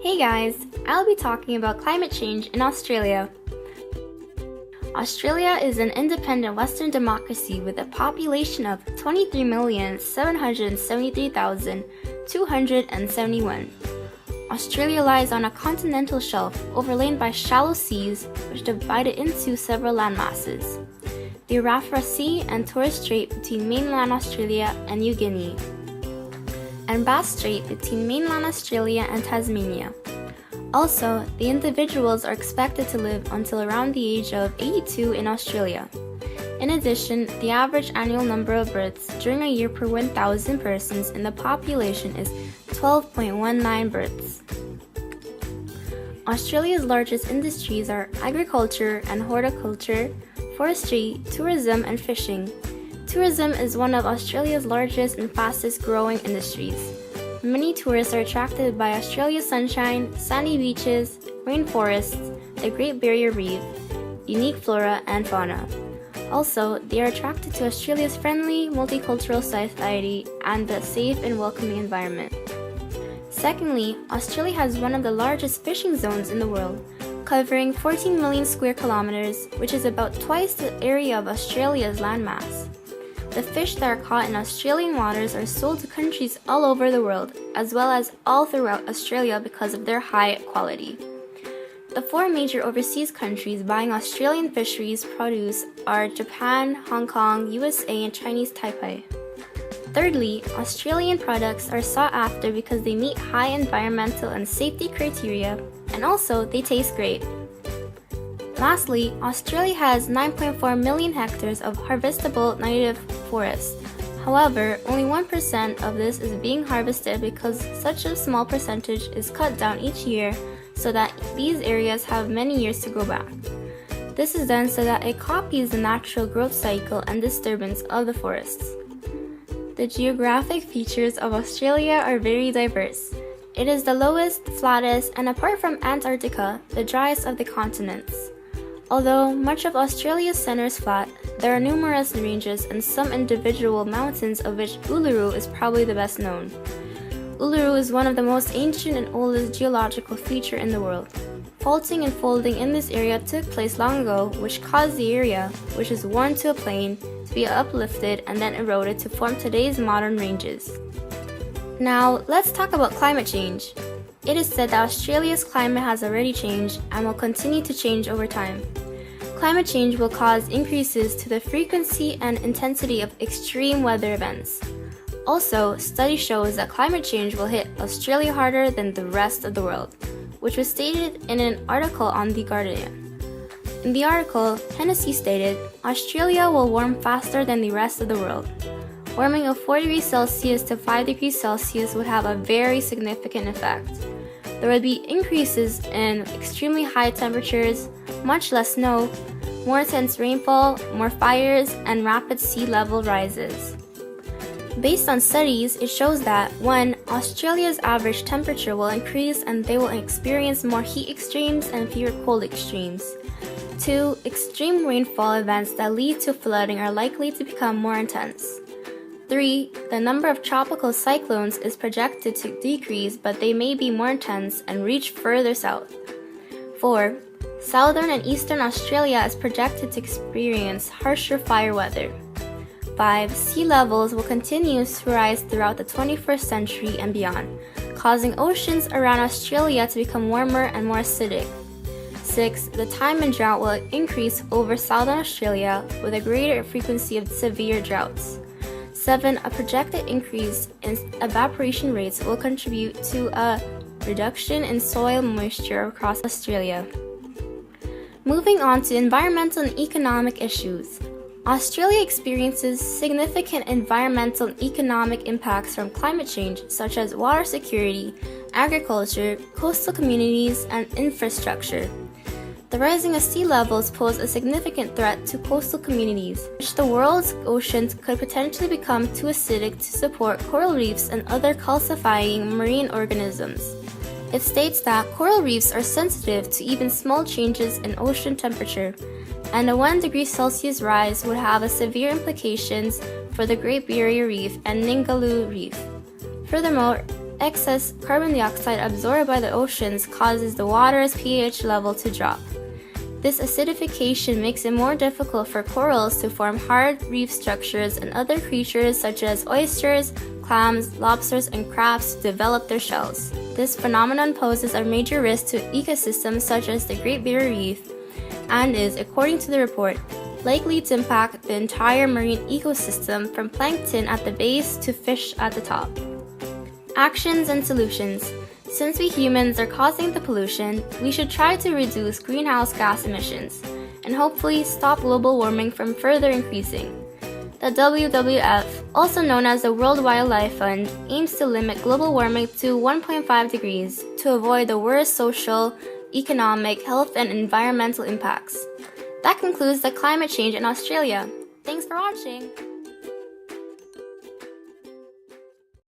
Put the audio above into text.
Hey guys, I'll be talking about climate change in Australia. Australia is an independent Western democracy with a population of 23,773,271. Australia lies on a continental shelf overlain by shallow seas which divide it into several landmasses. The Arafura Sea and Torres Strait between mainland Australia and New Guinea, and Bass Strait between mainland Australia and Tasmania. Also, the individuals are expected to live until around the age of 82 in Australia. In addition, the average annual number of births during a year per 1,000 persons in the population is 12.19 births. Australia's largest industries are agriculture and horticulture, forestry, tourism, and fishing. Tourism is one of Australia's largest and fastest growing industries. Many tourists are attracted by Australia's sunshine, sandy beaches, rainforests, the Great Barrier Reef, unique flora and fauna. Also, they are attracted to Australia's friendly, multicultural society and the safe and welcoming environment. Secondly, Australia has one of the largest fishing zones in the world, covering 14 million square kilometers, which is about twice the area of Australia's landmass. The fish that are caught in Australian waters are sold to countries all over the world, as well as all throughout Australia because of their high quality. The four major overseas countries buying Australian fisheries produce are Japan, Hong Kong, USA, and Chinese Taipei. Thirdly, Australian products are sought after because they meet high environmental and safety criteria, and also they taste great. Lastly, Australia has 9.4 million hectares of harvestable native forest. However, only 1% of this is being harvested because such a small percentage is cut down each year so that these areas have many years to grow back. This is done so that it copies the natural growth cycle and disturbance of the forests. The geographic features of Australia are very diverse. It is the lowest, flattest, and apart from Antarctica, the driest of the continents. Although much of Australia's center is flat, there are numerous ranges and some individual mountains, of which Uluru is probably the best known. Uluru is one of the most ancient and oldest geological feature in the world. Faulting and folding in this area took place long ago, which caused the area, which is worn to a plain, to be uplifted and then eroded to form today's modern ranges. Now, let's talk about climate change. It is said that Australia's climate has already changed and will continue to change over time. Climate change will cause increases to the frequency and intensity of extreme weather events. Also, study shows that climate change will hit Australia harder than the rest of the world, which was stated in an article on The Guardian. In the article, Hennessy stated, Australia will warm faster than the rest of the world. Warming of 4 degrees Celsius to 5 degrees Celsius would have a very significant effect. There would be increases in extremely high temperatures, much less snow, more intense rainfall, more fires, and rapid sea level rises. Based on studies, it shows that 1. Australia's average temperature will increase and they will experience more heat extremes and fewer cold extremes. 2. Extreme rainfall events that lead to flooding are likely to become more intense. 3. The number of tropical cyclones is projected to decrease, but they may be more intense and reach further south. 4. Southern and eastern Australia is projected to experience harsher fire weather. 5. Sea levels will continue to rise throughout the 21st century and beyond, causing oceans around Australia to become warmer and more acidic. 6. The time and drought will increase over southern Australia with a greater frequency of severe droughts. 7. A projected increase in evaporation rates will contribute to a reduction in soil moisture across Australia. Moving on to environmental and economic issues. Australia experiences significant environmental and economic impacts from climate change, such as water security, agriculture, coastal communities, and infrastructure. The rising of sea levels pose a significant threat to coastal communities, which the world's oceans could potentially become too acidic to support coral reefs and other calcifying marine organisms. It states that coral reefs are sensitive to even small changes in ocean temperature, and a 1 degree Celsius rise would have a severe implications for the Great Barrier Reef and Ningaloo Reef. Furthermore, Excess carbon dioxide absorbed by the oceans causes the water's pH level to drop. This acidification makes it more difficult for corals to form hard reef structures and other creatures such as oysters, clams, lobsters, and crabs to develop their shells. This phenomenon poses a major risk to ecosystems such as the Great Barrier Reef and is, according to the report, likely to impact the entire marine ecosystem from plankton at the base to fish at the top. Actions and solutions. Since we humans are causing the pollution, we should try to reduce greenhouse gas emissions and hopefully stop global warming from further increasing. The WWF, also known as the World Wildlife Fund, aims to limit global warming to 1.5 degrees to avoid the worst social, economic, health, and environmental impacts. That concludes the climate change in Australia. Thanks for watching!